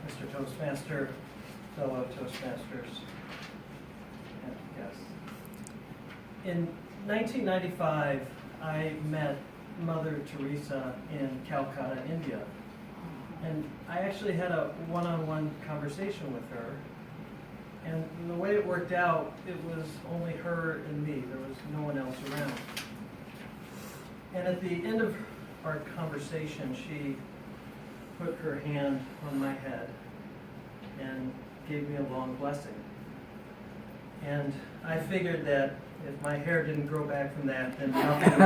Mr. Toastmaster, fellow Toastmasters, and guests. In 1995, I met Mother Teresa in Calcutta, India. And I actually had a one-on-one conversation with her. And the way it worked out, it was only her and me. There was no one else around. And at the end of our conversation, she put her hand on my head and gave me a long blessing. And I figured that if my hair didn't grow back from that, then nothing would.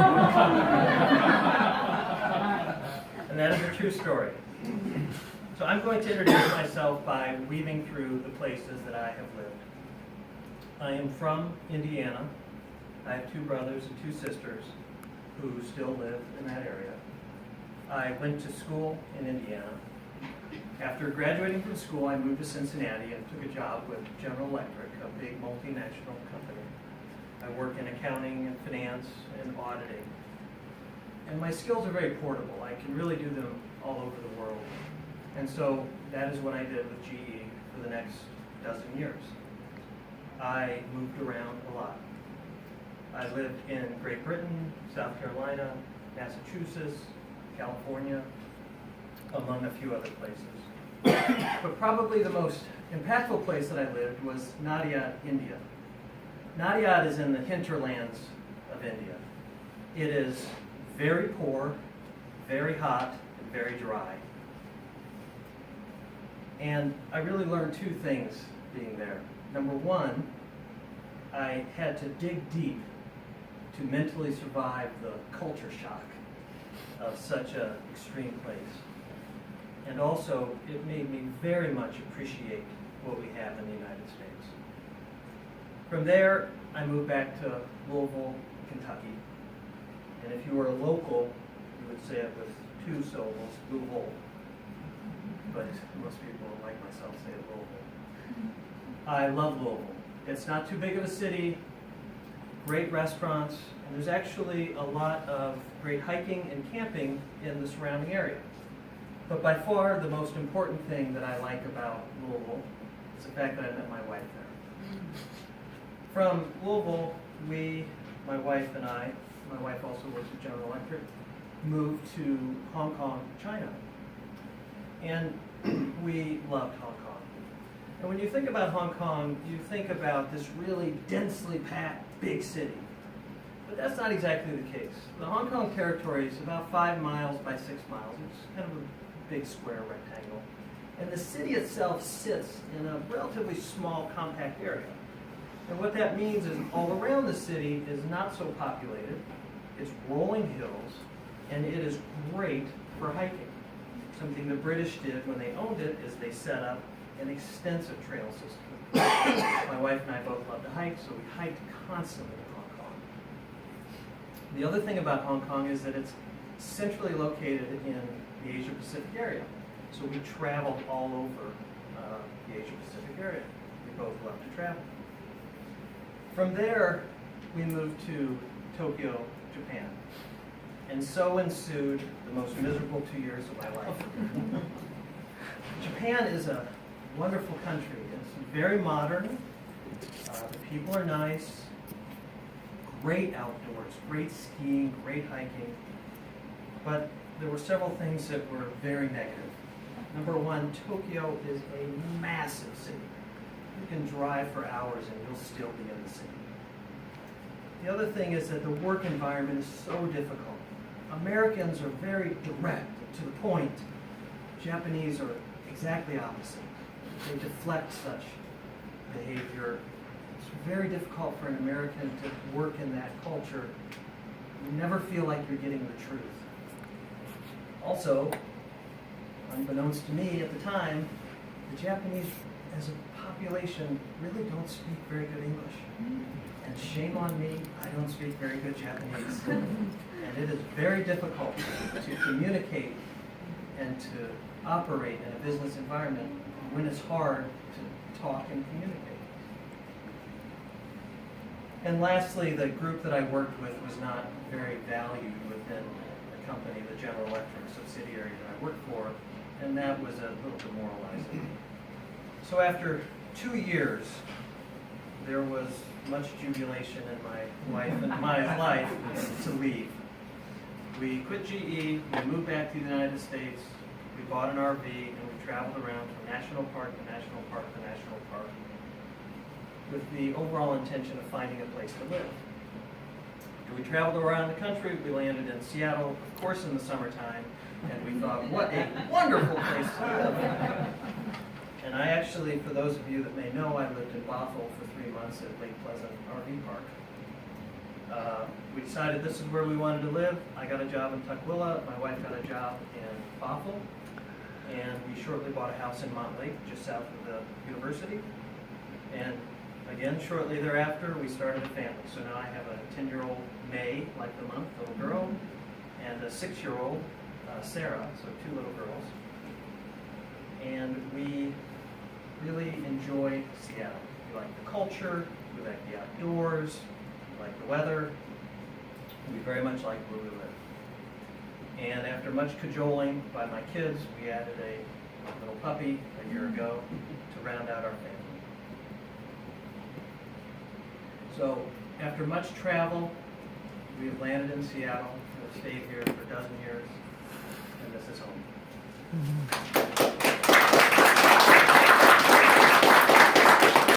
And that is a true story. So I'm going to introduce myself by weaving through the places that I have lived. I am from Indiana. I have 2 brothers and 2 sisters who still live in that area. I went to school in Indiana. After graduating from school, I moved to Cincinnati and took a job with General Electric, a big multinational company. I work in accounting and finance and auditing. And my skills are very portable. I can really do them all over the world. And so that is what I did with GE for the next dozen years. I moved around a lot. I lived in Great Britain, South Carolina, Massachusetts, California, among a few other places. But probably the most impactful place that I lived was Nadia, India. Nadia is in the hinterlands of India. It is very poor, very hot, and very dry. And I really learned 2 things being there. Number 1, I had to dig deep to mentally survive the culture shock of such an extreme place. And also, it made me very much appreciate what we have in the United States. From there, I moved back to Louisville, Kentucky. And if you were a local, you would say it with 2 syllables, Louisville. But most people, like myself, say it Louisville. I love Louisville. It's not too big of a city, great restaurants, and there's actually a lot of great hiking and camping in the surrounding area. But by far, the most important thing that I like about Louisville is the fact that I met my wife there. From Louisville, my wife and I, my wife also works at General Electric, moved to Hong Kong, China. And we loved Hong Kong. And when you think about Hong Kong, you think about this really densely packed big city. But that's not exactly the case. The Hong Kong territory is about 5 miles by 6 miles. It's kind of a big square rectangle. And the city itself sits in a relatively small, compact area. And what that means is all around the city is not so populated. It's rolling hills, and it is great for hiking. Something the British did when they owned it is they set up an extensive trail system. My wife and I both love to hike, so we hiked constantly in Hong Kong. The other thing about Hong Kong is that it's centrally located in the Asia Pacific area. So we traveled all over the Asia Pacific area. We both love to travel. From there, we moved to Tokyo, Japan. And so ensued the most miserable 2 years of my life. Japan is a wonderful country. It's very modern. The people are nice. Great outdoors, great skiing, great hiking. But there were several things that were very negative. Number 1, Tokyo is a massive city. You can drive for hours and you'll still be in the city. The other thing is that the work environment is so difficult. Americans are very direct, to the point. Japanese are exactly opposite. They deflect such behavior. It's very difficult for an American to work in that culture. You never feel like you're getting the truth. Also, unbeknownst to me at the time, the Japanese as a population really don't speak very good English. And shame on me, I don't speak very good Japanese. And it is very difficult to communicate and to operate in a business environment when it's hard to talk and communicate. And lastly, the group that I worked with was not very valued within the company, the General Electric subsidiary that I worked for. and that was a little demoralizing. So after 2 years, there was much jubilation in my wife and my life to leave. We quit GE, we moved back to the United States, we bought an RV, and we traveled around from national park to national park to national park with the overall intention of finding a place to live. We traveled around the country, we landed in Seattle, of course in the summertime, and we thought, what a wonderful place to live. And I actually, for those of you that may know, I lived in Bothell for 3 months at Lake Pleasant RV Park. We decided this is where we wanted to live. I got a job in Tukwila, my wife got a job in Bothell, and we shortly bought a house in Montlake, just south of the university. And again, shortly thereafter, we started a family. So now I have a 10-year-old May, like the month, little girl, and a 6-year-old Sarah, so 2 little girls. And we really enjoy Seattle. We like the culture, we like the outdoors, we like the weather. We very much like where we live. And after much cajoling by my kids, we added a little puppy a year ago to round out our family. So after much travel, we've landed in Seattle. We've stayed here for a dozen years, and this is home.